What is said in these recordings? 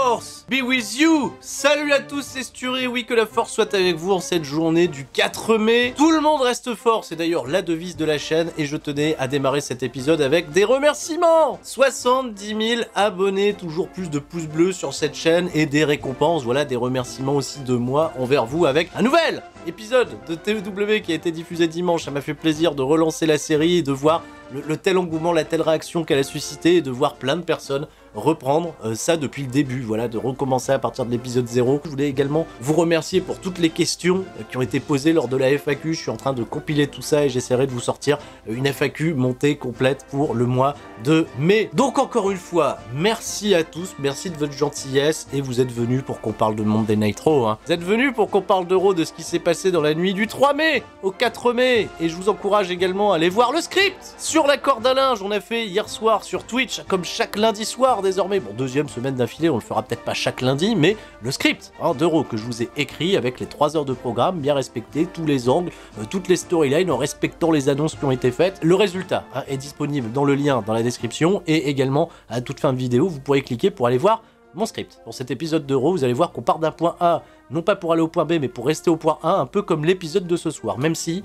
force be with you. Salut à tous, c'est Sturé, oui que la force soit avec vous en cette journée du 4 mai. Tout le monde reste fort, c'est d'ailleurs la devise de la chaîne et je tenais à démarrer cet épisode avec des remerciements. 70 000 abonnés, toujours plus de pouces bleus sur cette chaîne et des récompenses, voilà des remerciements aussi de moi envers vous avec un nouvel épisode de TEW qui a été diffusé dimanche. Ça m'a fait plaisir de relancer la série et de voir le tel engouement, la telle réaction qu'elle a suscité et de voir plein de personnes reprendre ça depuis le début, voilà, de recommencer à partir de l'épisode 0. Je voulais également vous remercier pour toutes les questions qui ont été posées lors de la FAQ. Je suis en train de compiler tout ça et j'essaierai de vous sortir une FAQ montée complète pour le mois de mai. Donc encore une fois, merci à tous, merci de votre gentillesse et vous êtes venus pour qu'on parle de Monday Night Raw, hein. Vous êtes venus pour qu'on parle de Raw, de ce qui s'est passé dans la nuit du 3 mai au 4 mai et je vous encourage également à aller voir le script sur la corde à linge. On a fait hier soir sur Twitch, comme chaque lundi soir désormais, bon, deuxième semaine d'affilée, on le fera peut-être pas chaque lundi, mais le script de Raw que je vous ai écrit avec les 3 heures de programme, bien respecté, tous les angles, toutes les storylines, en respectant les annonces qui ont été faites. Le résultat est disponible dans le lien dans la description et également à toute fin de vidéo, vous pourrez cliquer pour aller voir mon script. Pour cet épisode de Raw, vous allez voir qu'on part d'un point A, non pas pour aller au point B, mais pour rester au point A, un peu comme l'épisode de ce soir, même si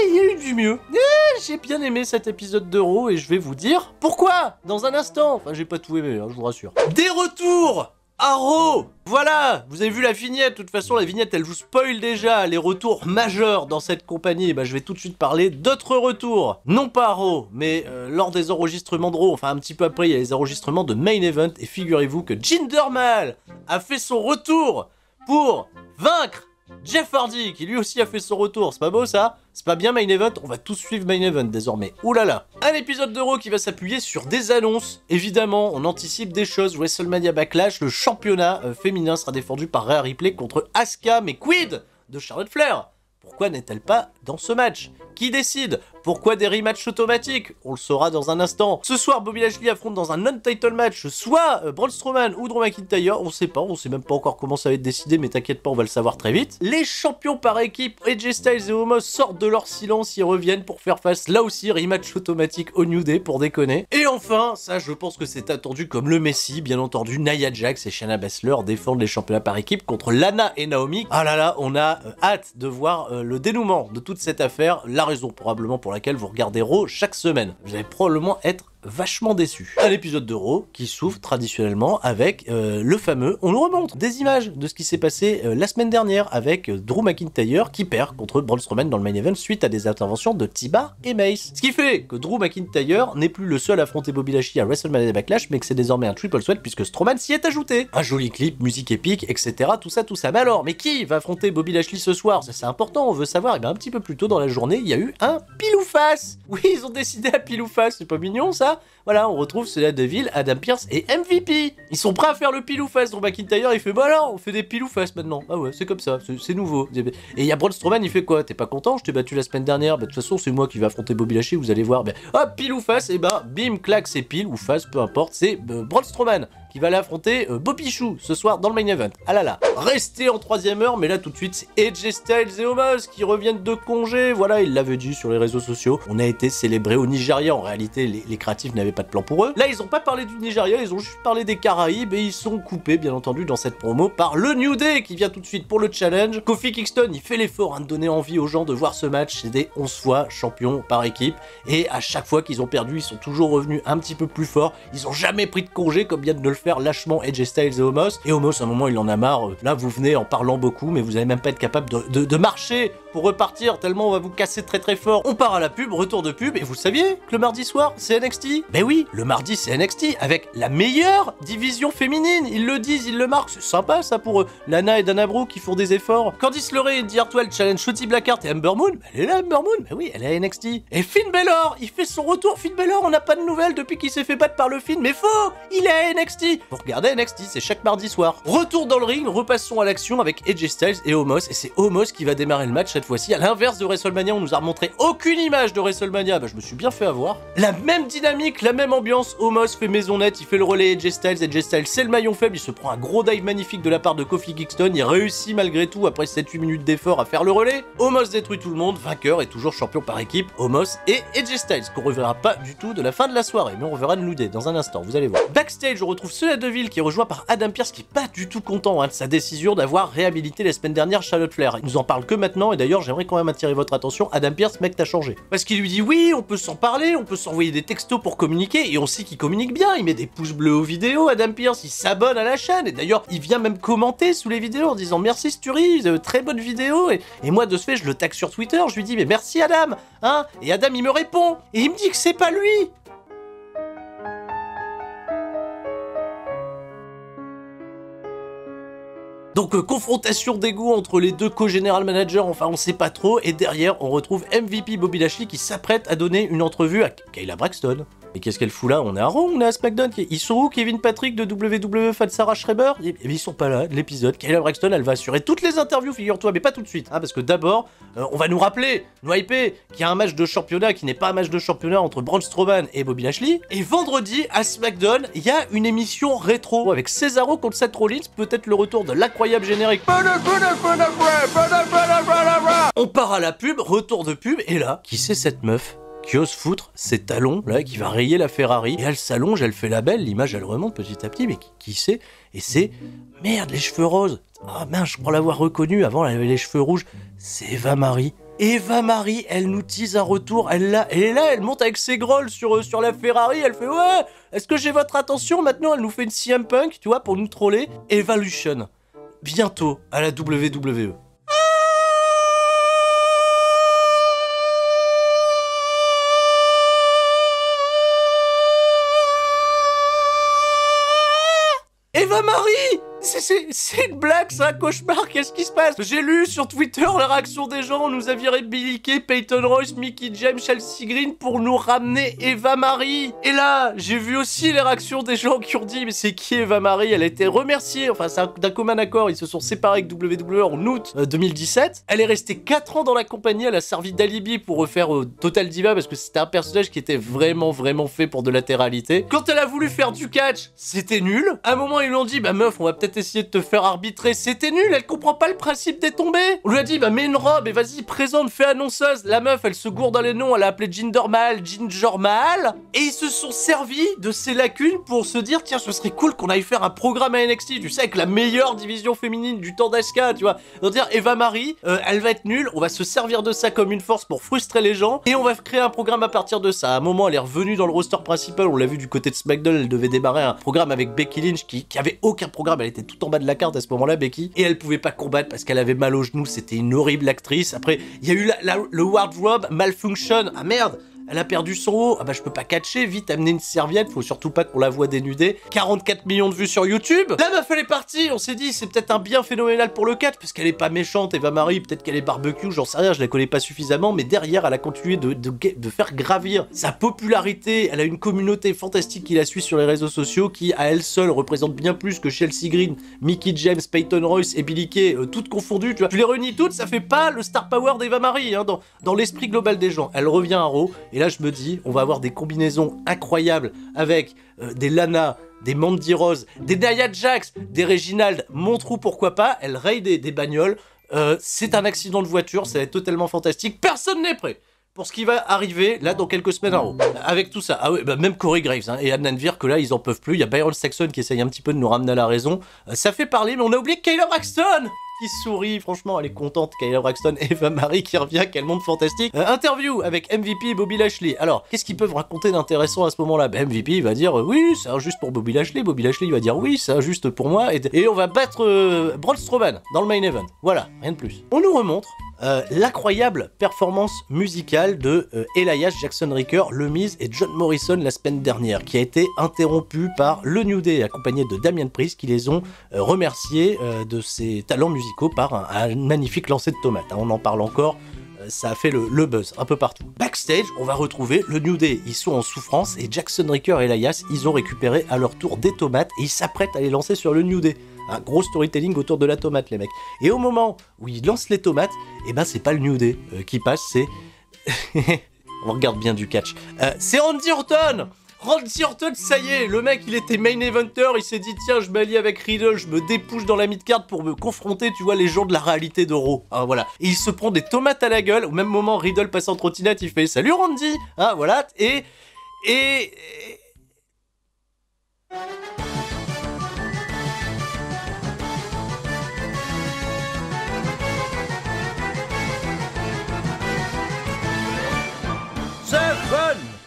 il y a eu du mieux. J'ai bien aimé cet épisode de Raw et je vais vous dire pourquoi dans un instant. Enfin, j'ai pas tout aimé, hein, je vous rassure. Des retours à Raw. Voilà, vous avez vu la vignette, de toute façon la vignette elle vous spoil déjà les retours majeurs dans cette compagnie, et bah je vais tout de suite parler d'autres retours. Non pas à Raw, mais lors des enregistrements de Raw, enfin un petit peu après il y a les enregistrements de Main Event, et figurez-vous que Jinder Mahal a fait son retour pour vaincre Jeff Hardy, qui lui aussi a fait son retour. C'est pas beau ça? C'est pas bien Main Event? On va tous suivre Main Event désormais. Oulala. Un épisode de Raw qui va s'appuyer sur des annonces. Évidemment, on anticipe des choses. WrestleMania Backlash, le championnat féminin sera défendu par Rhea Ripley contre Asuka. Mais quid de Charlotte Flair? Pourquoi n'est-elle pas dans ce match? Qui décide? Pourquoi des rematchs automatiques? On le saura dans un instant. Ce soir, Bobby Lashley affronte dans un non-title match soit Braun Strowman ou Drew McIntyre. On sait pas, on sait même pas encore comment ça va être décidé, mais t'inquiète pas, on va le savoir très vite. Les champions par équipe, AJ Styles et Omos, sortent de leur silence, ils reviennent pour faire face, là aussi, rematch automatique au New Day, pour déconner. Et enfin, ça je pense que c'est attendu comme le Messi, bien entendu, Nia Jax et Shayna Baszler défendent les championnats par équipe contre Lana et Naomi. Ah là là, on a hâte de voir le dénouement de toute cette affaire, la raison probablement pour laquelle vous regardez Raw chaque semaine. Vous allez probablement être vachement déçu. Un épisode de Raw qui s'ouvre traditionnellement avec le fameux, on nous remonte des images de ce qui s'est passé la semaine dernière avec Drew McIntyre qui perd contre Braun Strowman dans le main event suite à des interventions de T-Bar et Mace. Ce qui fait que Drew McIntyre n'est plus le seul à affronter Bobby Lashley à WrestleMania Backlash, mais que c'est désormais un triple sweat puisque Strowman s'y est ajouté. Un joli clip, musique épique, etc. Tout ça. Mais alors, mais qui va affronter Bobby Lashley ce soir? Ça c'est important, on veut savoir. Et bien un petit peu plus tôt dans la journée, il y a eu un pile ou face. Oui, ils ont décidé à pile ou face, c'est pas mignon ça? Voilà, on retrouve Sonya Deville, Adam Pearce et MVP. Ils sont prêts à faire le pile ou face. Drew McIntyre, il fait bah alors, on fait des pile ou face maintenant. Ah ouais, c'est comme ça, c'est nouveau. Et il y a Braun Strowman, il fait quoi? T'es pas content? Je t'ai battu la semaine dernière. Bah de toute façon, c'est moi qui vais affronter Bobby Lashley, vous allez voir. Bah, hop, pile ou face, et ben bim, clac, c'est pile ou face, peu importe. C'est Braun Strowman qui va l'affronter Bobby Chou ce soir dans le main event. Ah là là. Restez en 3ème heure, mais là tout de suite, c'est AJ Styles et Omos qui reviennent de congé. Voilà, ils l'avaient dit sur les réseaux sociaux. On a été célébrés au Nigeria. En réalité, les créatifs n'avaient pas de plan pour eux. Là, ils ont pas parlé du Nigeria, ils ont juste parlé des Caraïbes et ils sont coupés, bien entendu, dans cette promo par le New Day qui vient tout de suite pour le challenge. Kofi Kingston, il fait l'effort de donner envie aux gens de voir ce match. C'est des 11 fois champions par équipe et à chaque fois qu'ils ont perdu, ils sont toujours revenus un petit peu plus forts. Ils ont jamais pris de congé comme viennent de le faire lâchement AJ Styles et Omos. Et Omos, à un moment, il en a marre. Là, vous venez en parlant beaucoup, mais vous allez même pas être capable de marcher pour repartir, tellement on va vous casser très très fort. On part à la pub, retour de pub, et vous saviez que le mardi soir, c'est NXT? Ben oui, le mardi, c'est NXT, avec la meilleure division féminine. Ils le disent, ils le marquent, c'est sympa ça pour eux. Lana et Dana Brooke qui font des efforts. Candice LeRae et Indy Hartwell challenge Shotzi Blackheart et Ember Moon. Ben, elle est là, Ember Moon? Ben oui, elle est à NXT. Et Finn Balor, il fait son retour. Finn Balor, on n'a pas de nouvelles depuis qu'il s'est fait battre par le Finn, mais faux, il est à NXT. Vous regardez NXT, c'est chaque mardi soir. Retour dans le ring, repassons à l'action avec AJ Styles et Omos, et c'est Omos qui va démarrer le match cette fois-ci, à l'inverse de WrestleMania, on nous a remontré aucune image de WrestleMania, bah je me suis bien fait avoir. La même dynamique, la même ambiance, Omos fait maisonnette, il fait le relais AJ Styles, c'est le maillon faible, il se prend un gros dive magnifique de la part de Kofi Kingston, il réussit malgré tout, après 7-8 minutes d'effort, à faire le relais. Omos détruit tout le monde, vainqueur et toujours champion par équipe, Omos et AJ Styles, qu'on reverra pas du tout de la fin de la soirée, mais on reverra de New Day dans un instant, vous allez voir. Backstage, on retrouve Sonya Deville qui est rejoint par Adam Pearce qui est pas du tout content de sa décision d'avoir réhabilité la semaine dernière Charlotte Flair. Il nous en parle que maintenant et d'ailleurs j'aimerais quand même attirer votre attention, Adam Pearce, mec t'as changé. Parce qu'il lui dit oui, on peut s'en parler, on peut s'envoyer des textos pour communiquer et on sait qu'il communique bien, il met des pouces bleus aux vidéos, Adam Pearce, il s'abonne à la chaîne et d'ailleurs il vient même commenter sous les vidéos en disant merci Sturi, très bonne vidéo et moi de ce fait je le tag sur Twitter, je lui dis mais merci Adam, hein, et Adam il me répond et il me dit que c'est pas lui. Donc confrontation d'ego entre les deux co-général managers, enfin on sait pas trop, et derrière on retrouve MVP Bobby Lashley qui s'apprête à donner une entrevue à Kayla Braxton. Mais qu'est-ce qu'elle fout là? On est à Raw, on est à SmackDown. Ils sont où Kevin Patrick de WWE fan Sarah Schreiber? Ils sont pas là de l'épisode. Kayla Braxton elle va assurer toutes les interviews, figure-toi, mais pas tout de suite, hein, parce que d'abord on va nous rappeler, nous hyper, qu'il y a un match de championnat qui n'est pas un match de championnat entre Braun Strowman et Bobby Lashley. Et vendredi à SmackDown, il y a une émission rétro avec Cesaro contre Seth Rollins, peut-être le retour de l'incroyable générique. On part à la pub, retour de pub, et là, qui c'est cette meuf qui ose foutre ses talons, là, qui va rayer la Ferrari, et elle s'allonge, elle fait la belle, l'image elle remonte petit à petit, mais qui c'est? Et c'est, merde, les cheveux roses, ah mince, je crois l'avoir reconnue, avant elle avait les cheveux rouges, c'est Eva Marie. Eva Marie, elle nous tease un retour, elle est là, elle monte avec ses grolls sur la Ferrari, elle fait ouais, est-ce que j'ai votre attention? Maintenant elle nous fait une CM Punk, tu vois, pour nous troller. Evolution, bientôt à la WWE. Eva Marie! C'est une blague, c'est un cauchemar, qu'est-ce qui se passe? J'ai lu sur Twitter la réaction des gens, on nous a viré Billie Kay, Peyton Royce, Mickie James, Chelsea Green pour nous ramener Eva Marie. Et là, j'ai vu aussi les réactions des gens qui ont dit mais c'est qui Eva Marie? Elle a été remerciée, enfin c'est d'un commun accord, ils se sont séparés avec WWE en août 2017. Elle est restée 4 ans dans la compagnie, elle a servi d'alibi pour refaire Total Diva parce que c'était un personnage qui était vraiment fait pour de latéralité. Quand elle a voulu faire du catch, c'était nul. À un moment ils lui ont dit bah meuf, on va peut-être essayer de te faire arbitrer, c'était nul, elle comprend pas le principe des tombées. On lui a dit bah mets une robe et vas-y présente, fais annonceuse. La meuf elle se gourde dans les noms, elle a appelé Jinder Mahal, Ginger Mahal, et ils se sont servis de ces lacunes pour se dire tiens ce serait cool qu'on aille faire un programme à NXT, tu sais, avec la meilleure division féminine du temps d'Asuka, tu vois. Donc dire Eva Marie, elle va être nulle, on va se servir de ça comme une force pour frustrer les gens et on va créer un programme à partir de ça. À un moment elle est revenue dans le roster principal, on l'a vu du côté de SmackDown, elle devait démarrer un programme avec Becky Lynch qui avait aucun programme, elle était tout en bas de la carte à ce moment-là, Becky, et elle pouvait pas combattre parce qu'elle avait mal au genou, c'était une horrible actrice. Après, il y a eu le wardrobe malfunction, ah merde, elle a perdu son haut, ah bah je peux pas catcher, vite amener une serviette, faut surtout pas qu'on la voie dénudée. 44 millions de vues sur YouTube. La meuf elle est partie, on s'est dit c'est peut-être un bien phénoménal pour le catch, parce qu'elle est pas méchante, Eva Marie, peut-être qu'elle est barbecue, j'en sais rien, je la connais pas suffisamment, mais derrière elle a continué de faire gravir sa popularité, elle a une communauté fantastique qui la suit sur les réseaux sociaux, qui à elle seule représente bien plus que Chelsea Green, Mickie James, Peyton Royce et Billie Kay, toutes confondues, tu vois. Tu les réunis toutes, ça fait pas le star power d'Eva Marie, hein, dans l'esprit global des gens. Elle revient à Raw, et là je me dis, on va avoir des combinaisons incroyables avec des Lana, des Mandy Rose, des Nia Jax, des Reginald, Montrou pourquoi pas, elle raye des bagnoles, c'est un accident de voiture, ça va être totalement fantastique, personne n'est prêt pour ce qui va arriver là dans quelques semaines à Raw. Avec tout ça, ah ouais, bah même Corey Graves hein, et Adnan Vir que là ils en peuvent plus, il y a Byron Saxon qui essaye un petit peu de nous ramener à la raison, ça fait parler mais on a oublié Kayla Braxton qui sourit, franchement elle est contente, Kayla Braxton, Eva Marie qui revient, quel monde fantastique. Interview avec MVP et Bobby Lashley. Alors, qu'est-ce qu'ils peuvent raconter d'intéressant à ce moment-là? Ben, MVP il va dire oui, c'est injuste pour Bobby Lashley il va dire oui, c'est injuste pour moi, et on va battre Braun Strowman dans le main event. Voilà, rien de plus. On nous remontre l'incroyable performance musicale de Elias Jackson Ricker, Le Miz et John Morrison la semaine dernière, qui a été interrompue par le New Day accompagné de Damien Priest qui les ont remerciés de ses talents musicaux par un magnifique lancer de tomates. Hein, on en parle encore. Ça a fait le buzz un peu partout. Backstage, on va retrouver le New Day. Ils sont en souffrance et Jackson Ricker et Elias, ils ont récupéré à leur tour des tomates et ils s'apprêtent à les lancer sur le New Day. Un gros storytelling autour de la tomate, les mecs. Et au moment où ils lancent les tomates, et ben c'est pas le New Day qui passe, c'est... On regarde bien du catch. C'est Randy Orton. Randy Orton, ça y est, le mec il était main eventer, il s'est dit tiens je m'allie avec Riddle, je me dépouche dans la mid-card pour me confronter, tu vois, les gens de la réalité de Raw. Hein, voilà. Et il se prend des tomates à la gueule, au même moment Riddle passe en trottinette, il fait salut Randy. Hein, voilà, et...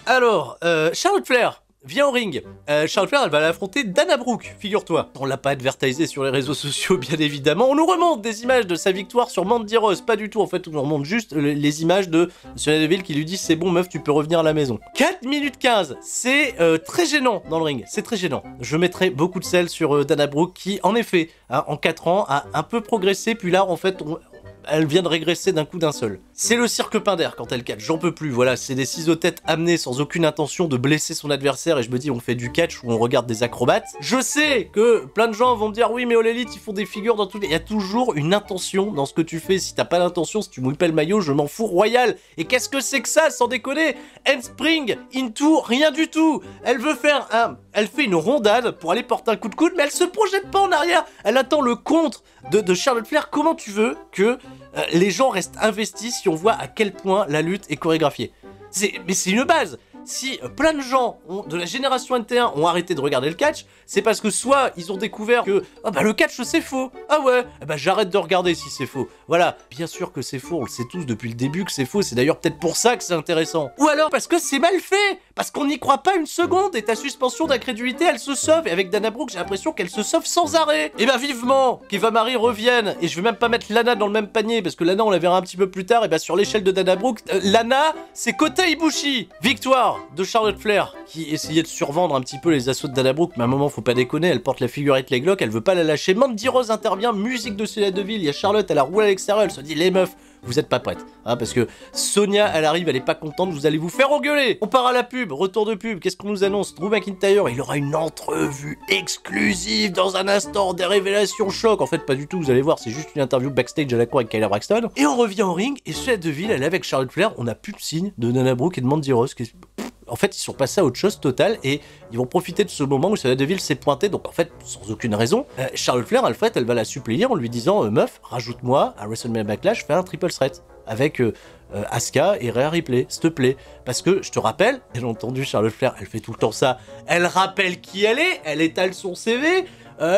Alors, Charlotte Flair vient au ring. Charlotte Flair, elle va l'affronter Dana Brooke, figure-toi. On l'a pas advertisé sur les réseaux sociaux, bien évidemment. On nous remonte des images de sa victoire sur Mandy Rose. Pas du tout, en fait, on nous remonte juste les images de Sonya Deville qui lui dit c'est bon, meuf, tu peux revenir à la maison. 4 minutes 15, c'est très gênant dans le ring. C'est très gênant. Je mettrai beaucoup de sel sur Dana Brooke qui, en effet, hein, en 4 ans, a un peu progressé. Puis là, en fait, elle vient de régresser d'un coup d'un seul. C'est le cirque Pinder quand elle catch, j'en peux plus, voilà, c'est des ciseaux-têtes amenés sans aucune intention de blesser son adversaire et je me dis on fait du catch ou on regarde des acrobates. Je sais que plein de gens vont me dire oui mais All Elite ils font des figures dans tout... Il y a toujours une intention dans ce que tu fais, si t'as pas d'intention, si tu mouilles pas le maillot, je m'en fous royal. Et qu'est-ce que c'est que ça, sans déconner? Handspring, into, rien du tout. Elle veut faire un... Elle fait une rondade pour aller porter un coup de coude mais elle se projette pas en arrière. Elle attend le contre de Charlotte Flair. Comment tu veux que les gens restent investis si on voit à quel point la lutte est chorégraphiée? Mais c'est une base. Si plein de gens de la génération NT1 ont arrêté de regarder le catch, c'est parce que soit ils ont découvert que le catch c'est faux. Ah ouais, j'arrête de regarder si c'est faux. Voilà, bien sûr que c'est faux, on le sait tous depuis le début que c'est faux, c'est d'ailleurs peut-être pour ça que c'est intéressant. Ou alors parce que c'est mal fait, parce qu'on n'y croit pas une seconde et ta suspension d'incrédulité elle se sauve. Et avec Dana Brooke j'ai l'impression qu'elle se sauve sans arrêt. Et vivement qu'Eva Marie revienne, et je vais même pas mettre Lana dans le même panier parce que Lana on la verra un petit peu plus tard. Et sur l'échelle de Dana Brooke, Lana c'est Kota Ibushi. Victoire de Charlotte Flair qui essayait de survendre un petit peu les assauts de Dana Brooke, mais à un moment faut pas déconner, elle porte la figurette Leglock, elle veut pas la lâcher. Mandy Rose intervient, musique de Sonya Deville, il y a Charlotte, elle a roulé à l'extérieur, elle se dit les meufs, vous êtes pas prêtes, hein, parce que Sonya elle arrive, elle est pas contente, vous allez vous faire engueuler. On part à la pub, retour de pub, qu'est-ce qu'on nous annonce? Drew McIntyre, il aura une entrevue exclusive dans un instant, des révélations choc. En fait pas du tout, vous allez voir, c'est juste une interview backstage à la cour avec Kayla Braxton. Et on revient au ring, et Sonya Deville, elle est avec Charlotte Flair, on a plus de signe de Dana Brooke et de Mandy Rose. En fait, ils sont passés à autre chose total et ils vont profiter de ce moment où Sonya Deville s'est pointée, donc en fait, sans aucune raison. Charlotte Flair, Alfred, elle va la supplier en lui disant meuf, rajoute-moi à WrestleMania Backlash, fais un triple threat avec Asuka et Rhea Ripley, s'il te plaît. Parce que, je te rappelle, bien entendu, Charlotte Flair, elle fait tout le temps ça, elle rappelle qui elle étale son CV.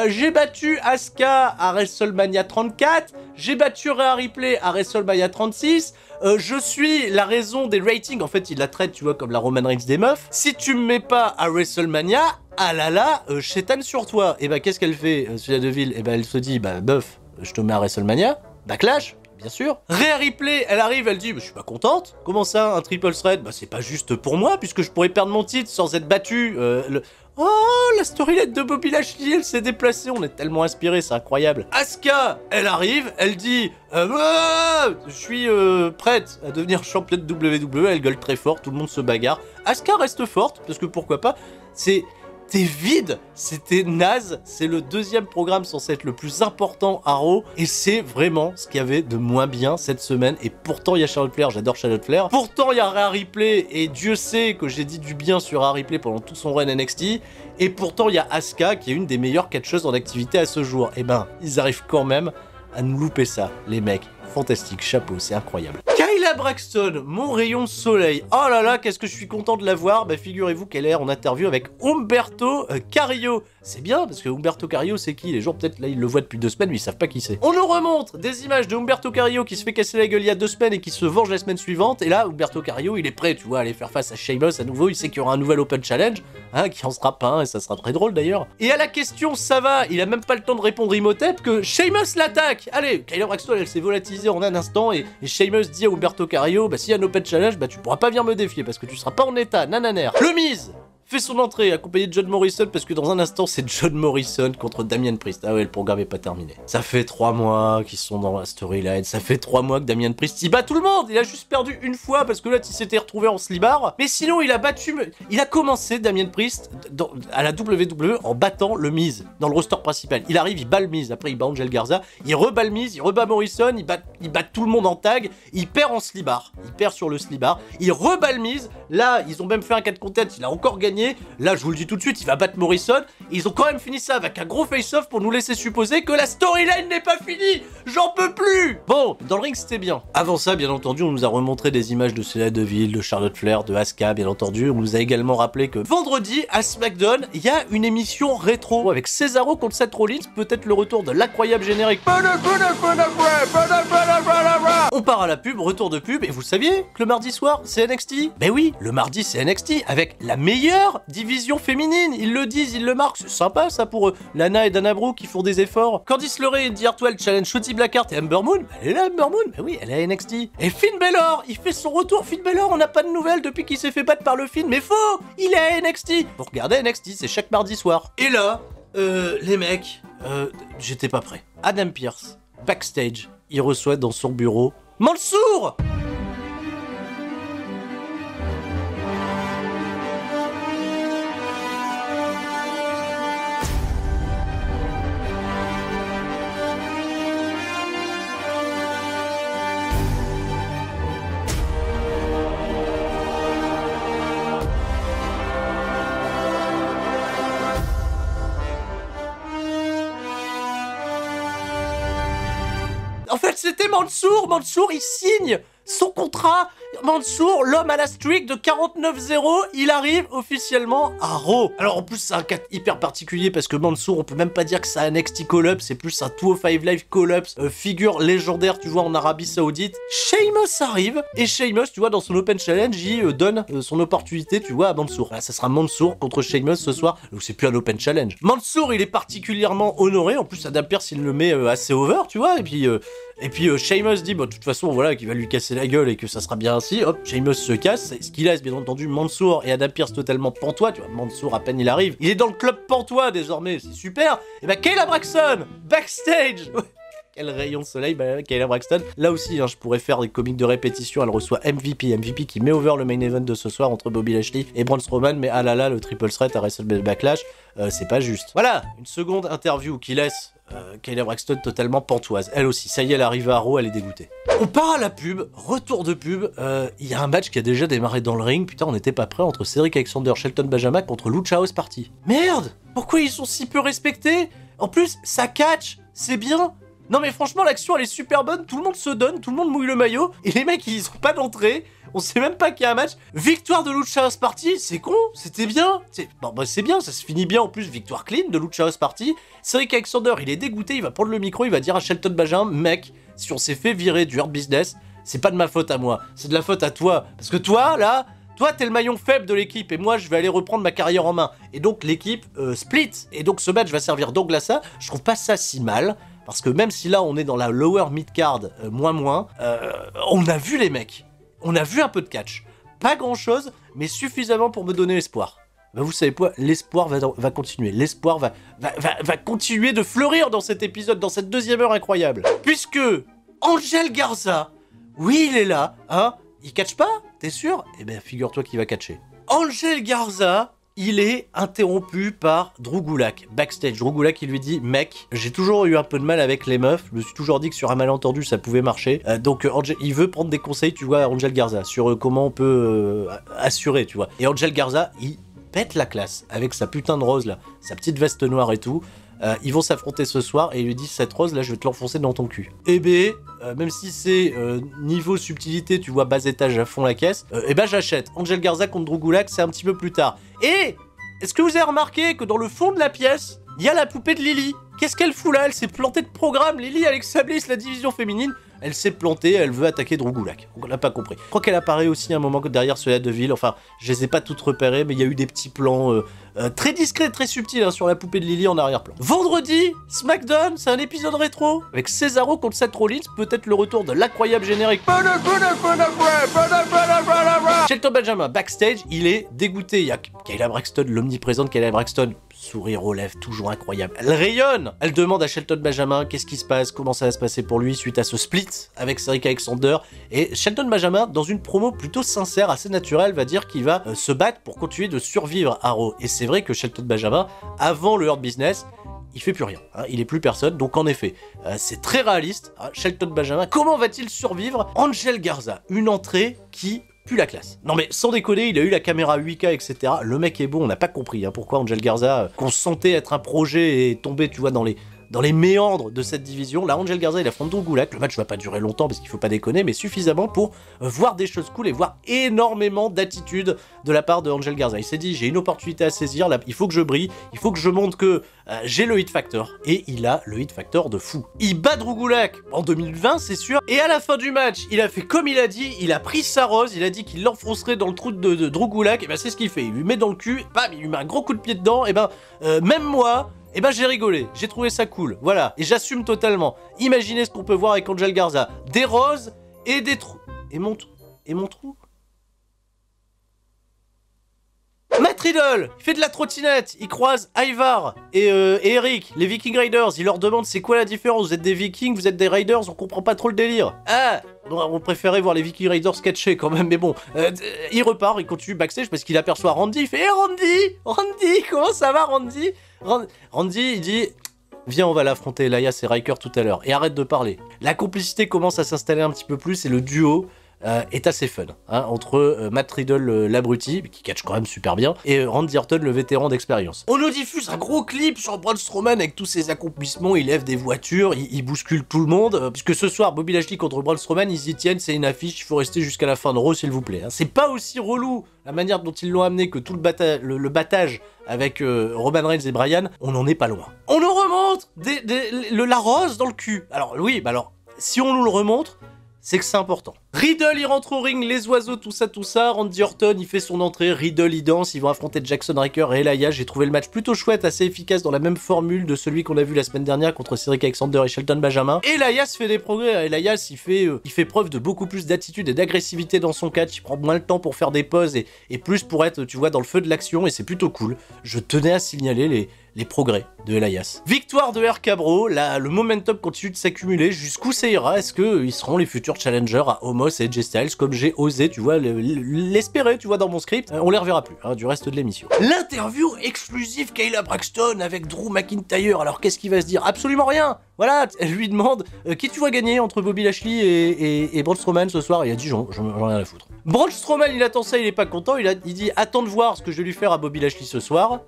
J'ai battu Asuka à WrestleMania 34, j'ai battu Rhea Ripley à WrestleMania 36, je suis la raison des ratings. En fait, il la traite, tu vois, comme la Roman Reigns des meufs. Si tu me mets pas à WrestleMania, ah là là, chétane sur toi. Et qu'est-ce qu'elle fait, Sonya Deville? Elle se dit, meuf, je te mets à WrestleMania, Backlash, bien sûr. Rhea Ripley, elle arrive, elle dit, je suis pas contente. Comment ça, un triple threat? C'est pas juste pour moi, puisque je pourrais perdre mon titre sans être battu. Oh, la storyline de Bobby Lashley, elle s'est déplacée, on est tellement inspiré, c'est incroyable. Asuka, elle arrive, elle dit je suis prête à devenir championne de WWE, elle gueule très fort, tout le monde se bagarre. Asuka reste forte, parce que pourquoi pas, c'était vide, c'était naze, c'est le deuxième programme censé être le plus important à Raw, et c'est vraiment ce qu'il y avait de moins bien cette semaine, et pourtant il y a Charlotte Flair, j'adore Charlotte Flair, pourtant il y a Rhea Ripley, et Dieu sait que j'ai dit du bien sur Rhea Ripley pendant tout son run NXT, et pourtant il y a Asuka qui est une des meilleures catcheuses en activité à ce jour. Ils arrivent quand même à nous louper ça, les mecs. Fantastique, chapeau, c'est incroyable. Kayla Braxton, mon rayon de soleil. Oh là là, qu'est-ce que je suis content de la voir. Figurez-vous qu'elle est en interview avec Humberto Carrillo. C'est bien, parce que Humberto Carrillo, c'est qui? Les gens, peut-être, là, ils le voient depuis 2 semaines, mais ils savent pas qui c'est. On nous remontre des images de Humberto Carrillo qui se fait casser la gueule il y a 2 semaines et qui se venge la semaine suivante. Et là, Humberto Carrillo, il est prêt, tu vois, à aller faire face à Sheamus à nouveau. Il sait qu'il y aura un nouvel Open Challenge, hein, qui en sera pas un, et ça sera très drôle d'ailleurs. Et à la question, ça va, il a même pas le temps de répondre Imhotep que Sheamus l'attaque. Allez, Kayla Braxton, elle s'est volatilisée en un instant et Sheamus dit à Humberto Carrillo, s'il y a un Open Challenge, tu pourras pas venir me défier parce que tu seras pas en état, nananer. Le Miz fait son entrée, accompagné de John Morrison, parce que dans un instant, c'est John Morrison contre Damien Priest. Ah ouais, le programme est pas terminé. Ça fait 3 mois qu'ils sont dans la storyline, ça fait 3 mois que Damien Priest, il bat tout le monde. Il a juste perdu une fois, parce que là, il s'était retrouvé en slibard. Mais sinon, il a battu... Il a commencé, Damien Priest, à la WWE, en battant le Miz, dans le roster principal. Il arrive, il bat le Miz, après il bat Angel Garza, il rebat le Miz, il rebat Morrison, il bat tout le monde en tag, il perd en slibard. Il perd sur le slibard, il rebat le Miz. Là, ils ont même fait un 4 contre 7, il a encore gagné. Là, je vous le dis tout de suite, il va battre Morrison. Et ils ont quand même fini ça avec un gros face-off pour nous laisser supposer que la storyline n'est pas finie. J'en peux plus. Bon, dans le ring, c'était bien. Avant ça, bien entendu, on nous a remontré des images de Sonya Deville, de Charlotte Flair, de Asuka, bien entendu. On nous a également rappelé que vendredi, à SmackDown, il y a une émission rétro avec Cesaro contre Seth Rollins. Peut-être le retour de l'incroyable générique. On part à la pub, retour de pub. Et vous saviez que le mardi soir, c'est NXT? Ben oui, le mardi, c'est NXT avec la meilleure division féminine. Ils le disent, ils le marquent. C'est sympa ça pour eux. Lana et Dana Brooke qui font des efforts. Candice LeRae et Indy Hartwell challenge Shotzi Blackheart et Ember Moon. Elle est là, Ember Moon. Ben oui, elle est à NXT. Et Finn Balor, il fait son retour. Finn Balor, on n'a pas de nouvelles depuis qu'il s'est fait battre par le Finn. Mais faux, il est à NXT. Vous regardez NXT, c'est chaque mardi soir. Et là, les mecs, j'étais pas prêt. Adam Pearce, backstage, il reçoit dans son bureau Mansour. En fait, c'était Mansour. Mansour, il signe son contrat. Mansour, l'homme à la streak de 49-0, il arrive officiellement à Raw. Alors en plus, c'est un cas hyper particulier parce que Mansour, on peut même pas dire que c'est un NXT call-up, c'est plus un 205 Live call-up, figure légendaire, tu vois, en Arabie Saoudite. Sheamus arrive, et Sheamus, tu vois, dans son Open Challenge, il donne son opportunité, tu vois, à Mansour. Voilà, ça sera Mansour contre Sheamus ce soir, donc c'est plus un Open Challenge. Mansour, il est particulièrement honoré, en plus, Adam Pearce, il le met assez over, tu vois, et puis Sheamus dit, bon, de toute façon, voilà, qu'il va lui casser la gueule et que ça sera bien ainsi. Hop, Sheamus se casse, ce qui laisse, bien entendu, Mansour et Adam Pearce totalement pantois, tu vois, Mansour, à peine il arrive, il est dans le club pantois, désormais, c'est super. Et bah, Kayla Braxton, backstage. Quel rayon de soleil, bah, Kayla Braxton. Là aussi, hein, je pourrais faire des comiques de répétition, elle reçoit MVP qui met over le main event de ce soir entre Bobby Lashley et Braun Strowman, mais ah là là, le triple threat à WrestleMania Backlash, c'est pas juste. Voilà, une seconde interview qui laisse Kayla Braxton totalement pantoise. Elle aussi, ça y est, elle arrive à Raw, elle est dégoûtée. On part à la pub, retour de pub, il y a un match qui a déjà démarré dans le ring, putain, on n'était pas prêt, entre Cedric Alexander, Shelton Benjamin contre Lucha House Party. Merde, pourquoi ils sont si peu respectés? En plus, ça catch, c'est bien. Non mais franchement, l'action elle est super bonne, tout le monde se donne, tout le monde mouille le maillot, et les mecs ils ont pas d'entrée, on sait même pas qu'il y a un match. Victoire de Lucha House Party, c'est con, c'était bien. Bon bah c'est bien, ça se finit bien en plus, victoire clean de Lucha House Party. Cedric Alexander, il est dégoûté, il va prendre le micro, il va dire à Shelton Benjamin, mec, si on s'est fait virer du Hurt Business, c'est pas de ma faute à moi, c'est de la faute à toi. Parce que toi, là, toi t'es le maillon faible de l'équipe, et moi je vais aller reprendre ma carrière en main. Et donc l'équipe split, et donc ce match va servir d'angle à ça, je trouve pas ça si mal. Parce que même si là on est dans la lower mid-card, on a vu les mecs. On a vu un peu de catch. Pas grand chose, mais suffisamment pour me donner l'espoir. Bah vous savez quoi, l'espoir va continuer. L'espoir va continuer de fleurir dans cet épisode, dans cette deuxième heure incroyable. Puisque Angel Garza, oui il est là, hein. Il catch pas, t'es sûr? Eh ben figure-toi qu'il va catcher. Angel Garza, il est interrompu par Drew Gulak, backstage. Drew Gulak, il lui dit, mec, j'ai toujours eu un peu de mal avec les meufs, je me suis toujours dit que sur un malentendu, ça pouvait marcher. Donc, il veut prendre des conseils, tu vois, à Angel Garza, sur comment on peut assurer, tu vois. Et Angel Garza, il pète la classe, avec sa putain de rose, là, sa petite veste noire et tout. Ils vont s'affronter ce soir et il lui dit, cette rose là je vais te l'enfoncer dans ton cul. Et ben, même si c'est niveau subtilité, tu vois, bas étage à fond la caisse, et ben j'achète. Angel Garza contre Drew Gulak, c'est un petit peu plus tard. Et est-ce que vous avez remarqué que dans le fond de la pièce, il y a la poupée de Lily? Qu'est-ce qu'elle fout là? Elle s'est plantée de programme. Lily Alexa Bliss, la division féminine, elle s'est plantée, elle veut attaquer Drew Gulak. On l'a pas compris. Je crois qu'elle apparaît aussi un moment derrière Sonya Deville, enfin, je les ai pas toutes repérées, mais il y a eu des petits plans très discrets, très subtils hein, sur la poupée de Lily en arrière-plan. Vendredi, SmackDown, c'est un épisode rétro, avec Cesaro contre Seth Rollins, peut-être le retour de l'incroyable générique. Shelton Benjamin, backstage, il est dégoûté. Il y a Kayla Braxton, l'omniprésente Kayla Braxton. Sourire aux lèvres, toujours incroyable. Elle rayonne. Elle demande à Shelton Benjamin qu'est-ce qui se passe, comment ça va se passer pour lui suite à ce split avec Cedric Alexander. Et Shelton Benjamin, dans une promo plutôt sincère, assez naturelle, va dire qu'il va se battre pour continuer de survivre à Raw. Et c'est vrai que Shelton Benjamin, avant le Hurt Business, il fait plus rien, hein, il est plus personne, donc en effet, c'est très réaliste. Hein, Shelton Benjamin, comment va-t-il survivre? Angel Garza, une entrée qui pue la classe. Non mais sans déconner, il a eu la caméra 8K, etc. Le mec est bon, on n'a pas compris hein, pourquoi Angel Garza, qu'on sentait être un projet, est tombé, tu vois, dans les méandres de cette division. Là, Angel Garza, il affronte Drew Gulak. Le match va pas durer longtemps parce qu'il faut pas déconner, mais suffisamment pour voir des choses cool et voir énormément d'attitude de la part de Angel Garza. Il s'est dit, j'ai une opportunité à saisir, là, il faut que je brille, il faut que je montre que j'ai le hit factor. Et il a le hit factor de fou. Il bat Drew Gulak en 2020, c'est sûr. Et à la fin du match, il a fait comme il a dit, il a pris sa rose, il a dit qu'il l'enfoncerait dans le trou de Drew Gulak. Et ben c'est ce qu'il fait. Il lui met dans le cul, bam, il lui met un gros coup de pied dedans. Et ben, même moi, et ben j'ai rigolé, j'ai trouvé ça cool, voilà, et j'assume totalement. Imaginez ce qu'on peut voir avec Angel Garza, des roses et des trous. Et mon trou Matt Riddle, il fait de la trottinette, il croise Ivar et Eric, les Viking Raiders, il leur demande c'est quoi la différence, vous êtes des Vikings, vous êtes des Raiders, on comprend pas trop le délire. Ah, on préférait voir les Viking Raiders sketcher quand même, mais bon. Il repart, il continue backstage parce qu'il aperçoit Randy, il fait hey, Randy, comment ça va Randy? Randy, il dit viens, on va l'affronter, Elias et Riker tout à l'heure, et arrête de parler. La complicité commence à s'installer un petit peu plus et le duo est assez fun, hein, entre Matt Riddle, l'abruti, qui catch quand même super bien, et Randy Orton, le vétéran d'expérience. On nous diffuse un gros clip sur Braun Strowman avec tous ses accomplissements, il lève des voitures, il bouscule tout le monde, puisque ce soir, Bobby Lashley contre Braun Strowman, ils y tiennent, c'est une affiche, il faut rester jusqu'à la fin de Raw, s'il vous plaît. Hein. C'est pas aussi relou, la manière dont ils l'ont amené, que tout le battage avec Roman Reigns et Bryan, on n'en est pas loin. On nous remonte la rose dans le cul. Alors oui, bah alors, si on nous le remonte, c'est que c'est important. Riddle, il rentre au ring, les oiseaux, tout ça. Randy Orton, il fait son entrée. Riddle, il danse. Ils vont affronter Jackson Ryker et Elias. J'ai trouvé le match plutôt chouette, assez efficace, dans la même formule de celui qu'on a vu la semaine dernière contre Cedric Alexander et Shelton Benjamin. Elias fait des progrès. Elias, il fait preuve de beaucoup plus d'attitude et d'agressivité dans son catch. Il prend moins le temps pour faire des pauses et plus pour être, tu vois, dans le feu de l'action. Et c'est plutôt cool. Je tenais à signaler les progrès de Elias. Victoire de RK Bro, le momentum continue de s'accumuler. Jusqu'où ça ira? Est-ce qu'ils seront les futurs challengers à Omos et AJ Styles, comme j'ai osé, tu vois, l'espérer, tu vois, dans mon script? On les reverra plus, hein, du reste de l'émission. L'interview exclusive Kayla Braxton avec Drew McIntyre. Alors qu'est-ce qu'il va se dire? Absolument rien. Voilà, elle lui demande qui tu vois gagner entre Bobby Lashley et Braun Strowman ce soir. Il a dit j'en ai rien à foutre. Braun Strowman, il attend ça, il est pas content. Il dit attends de voir ce que je vais lui faire à Bobby Lashley ce soir.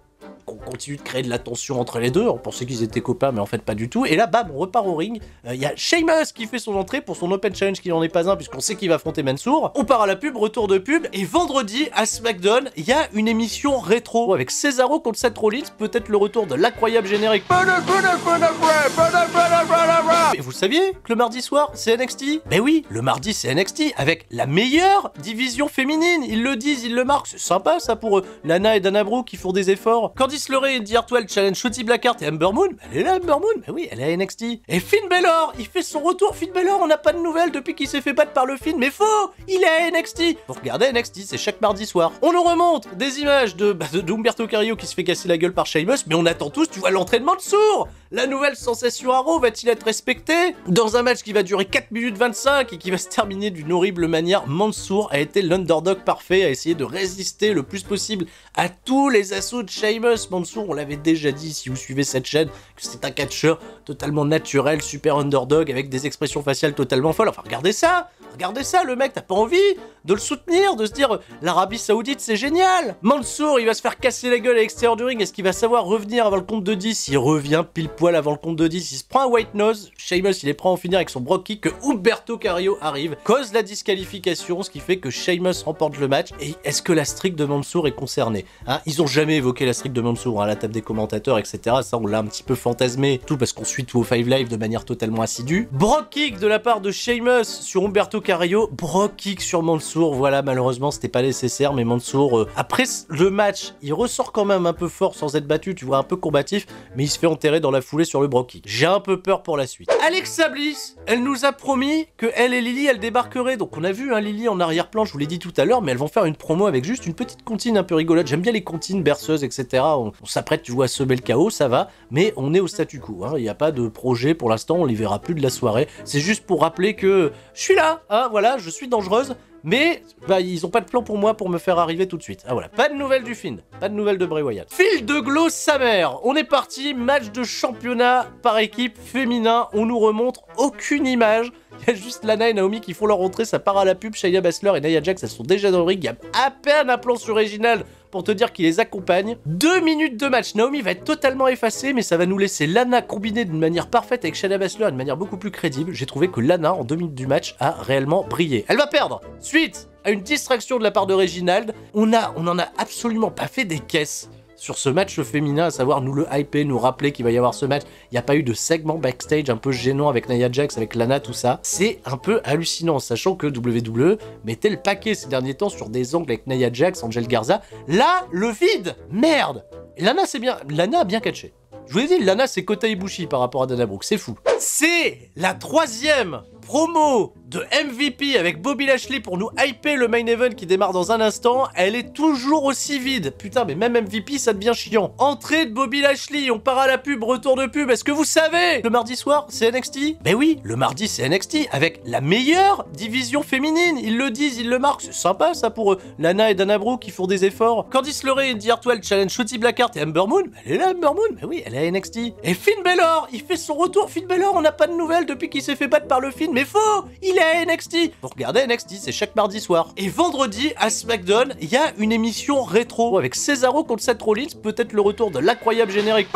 Qu'on continue de créer de la tension entre les deux. On pensait qu'ils étaient copains, mais en fait pas du tout. Et là, bam, on repart au ring. Il y a Sheamus qui fait son entrée pour son Open Challenge qui n'en est pas un, puisqu'on sait qu'il va affronter Mansour. On part à la pub, retour de pub. Et vendredi, à SmackDown, il y a une émission rétro avec Cesaro contre Seth Rollins. Peut-être le retour de l'incroyable générique. Et vous saviez que le mardi soir, c'est NXT? Ben oui, le mardi, c'est NXT avec la meilleure division féminine. Ils le disent, ils le marquent. C'est sympa, ça, pour eux. Lana et Dana Brooke qui font des efforts. Candice LeRae et Indy Hartwell challenge Shotzi Blackheart et Ember Moon. Elle est là, Ember Moon. Ben oui, elle est à NXT. Et Finn Balor, il fait son retour. Finn Balor, on n'a pas de nouvelles depuis qu'il s'est fait battre par le Finn. Mais faux, il est à NXT. Vous regardez NXT, c'est chaque mardi soir. On nous remonte des images de Humberto Carrillo qui se fait casser la gueule par Sheamus. Mais on attend tous, tu vois, l'entraînement de Sour. La nouvelle sensation Raw va-t-il être respecté? Dans un match qui va durer 4 minutes 25 et qui va se terminer d'une horrible manière, Mansour a été l'underdog parfait, a essayé de résister le plus possible à tous les assauts de Sheamus. Mansour, on l'avait déjà dit si vous suivez cette chaîne, que c'est un catcheur totalement naturel, super underdog, avec des expressions faciales totalement folles. Enfin, regardez ça! Regardez ça, le mec, t'as pas envie de le soutenir, de se dire l'Arabie Saoudite c'est génial. Mansour, il va se faire casser la gueule à l'extérieur du ring, est-ce qu'il va savoir revenir avant le compte de 10? Il revient pile poil avant le compte de 10, il se prend un white nose, Sheamus il est prêt à en finir avec son Brock Kick, que Humberto Carrillo arrive, cause la disqualification, ce qui fait que Sheamus remporte le match. Et est-ce que la streak de Mansour est concernée, hein? Ils ont jamais évoqué la streak de Mansour à la table des commentateurs, etc. Ça on l'a un petit peu fantasmé, tout parce qu'on suit tout au Five Live de manière totalement assidue. Brock Kick de la part de Sheamus sur Humberto Carrillo, Brock Kick sur Mansour, voilà, malheureusement c'était pas nécessaire, mais Mansour, après le match, il ressort quand même un peu fort sans être battu, tu vois, un peu combatif, mais il se fait enterrer dans la foulée sur le Brock Kick. J'ai un peu peur pour la suite. Alexa Bliss, elle nous a promis que elle et Lily, elles débarqueraient, donc on a vu Lily en arrière-plan, je vous l'ai dit tout à l'heure, mais elles vont faire une promo avec juste une petite comptine un peu rigolote. J'aime bien les comptines berceuses, etc. On s'apprête, tu vois, à semer le chaos, ça va, mais on est au statu quo, hein. Il n'y a pas de projet pour l'instant, on les verra plus de la soirée. C'est juste pour rappeler que je suis là, hein, voilà, je suis dangereuse, mais bah, ils ont pas de plan pour moi pour me faire arriver tout de suite. Ah voilà, pas de nouvelles du Fiend, pas de nouvelles de Bray Wyatt. Fil de glow sa mère, on est parti, match de championnat par équipe féminin, on nous remontre aucune image. Il y a juste Lana et Naomi qui font leur entrée, ça part à la pub, Shayna Baszler et Nia Jax, elles sont déjà dans le ring, il y a à peine un plan sur Reginald pour te dire qu'il les accompagne. 2 minutes de match, Naomi va être totalement effacée, mais ça va nous laisser Lana combinée d'une manière parfaite avec Shayna Baszler d'une manière beaucoup plus crédible. J'ai trouvé que Lana, en 2 minutes du match, a réellement brillé. Elle va perdre. Suite à une distraction de la part de Reginald, on en a absolument pas fait des caisses sur ce match féminin, à savoir nous le hyper, nous rappeler qu'il va y avoir ce match. Il n'y a pas eu de segment backstage un peu gênant avec Nia Jax, avec Lana, tout ça. C'est un peu hallucinant, sachant que WWE mettait le paquet ces derniers temps sur des angles avec Nia Jax, Angel Garza. Là, le vide, merde. Et Lana, c'est bien, Lana a bien catché. Je vous l'ai dit, Lana, c'est Kota Ibushi par rapport à Dana Brooke, c'est fou. C'est la 3e promo de MVP avec Bobby Lashley pour nous hyper le main event qui démarre dans un instant. Elle est toujours aussi vide. Putain, mais même MVP, ça devient chiant. Entrée de Bobby Lashley, on part à la pub, retour de pub. Est-ce que vous savez, le mardi soir, c'est NXT? Ben oui, le mardi, c'est NXT avec la meilleure division féminine. Ils le disent, ils le marquent. C'est sympa, ça, pour eux. Lana et Dana Brooke qui font des efforts. Candice LeRae et D'Artwell challenge Shotzi Blackheart et Ember Moon. Elle est là, Ember Moon. Ben oui, elle est à NXT. Et Finn Balor, il fait son retour. Finn Balor, on n'a pas de nouvelles depuis qu'il s'est fait battre par le Finn. Mais faux, il est à NXT. Vous regardez NXT, c'est chaque mardi soir. Et vendredi, à SmackDown, il y a une émission rétro avec Cesaro contre Seth Rollins, peut-être le retour de l'incroyable générique.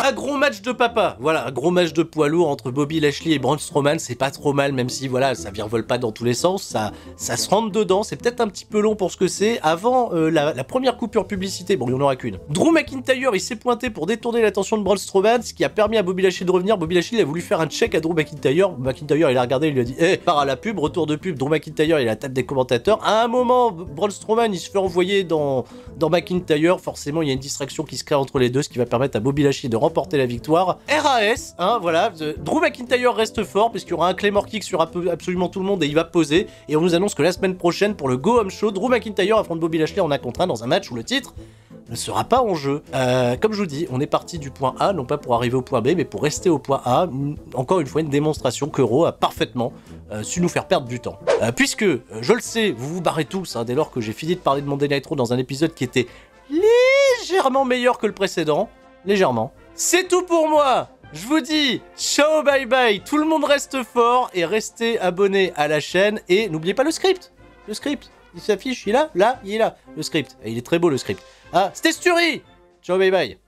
Un gros match de papa, voilà, un gros match de poids lourd entre Bobby Lashley et Braun Strowman, c'est pas trop mal, même si voilà, ça virevole pas dans tous les sens, ça se rentre dedans, c'est peut-être un petit peu long pour ce que c'est. Avant la première coupure publicité, bon, il n'y en aura qu'une. Drew McIntyre, il s'est pointé pour détourner l'attention de Braun Strowman, ce qui a permis à Bobby Lashley de revenir. Bobby Lashley, il a voulu faire un check à Drew McIntyre. McIntyre, il a regardé, il lui a dit hey, pars à la pub, retour de pub. Drew McIntyre, il est à la table des commentateurs. À un moment, Braun Strowman, il se fait envoyer dans McIntyre. Forcément, il y a une distraction qui se crée entre les deux, ce qui va permettre à Bobby Lashley de remporter la victoire. RAS, hein, voilà. Drew McIntyre reste fort, puisqu'il y aura un Claymore Kick sur absolument tout le monde et il va poser. Et on nous annonce que la semaine prochaine, pour le Go Home Show, Drew McIntyre affronte Bobby Lashley en 1 contre 1 dans un match où le titre ne sera pas en jeu. Comme je vous dis, on est parti du point A, non pas pour arriver au point B, mais pour rester au point A. Encore une fois, une démonstration que Raw a parfaitement su nous faire perdre du temps. Puisque, je le sais, vous vous barrez tous, hein, dès lors que j'ai fini de parler de Monday Night Raw dans un épisode qui était légèrement meilleur que le précédent. Légèrement. C'est tout pour moi. Je vous dis, ciao, bye bye, tout le monde reste fort et restez abonnés à la chaîne et n'oubliez pas le script. Le script, il s'affiche, il est là, il est là, le script. Et il est très beau le script. Ah, c'était Sturi. Ciao, bye bye.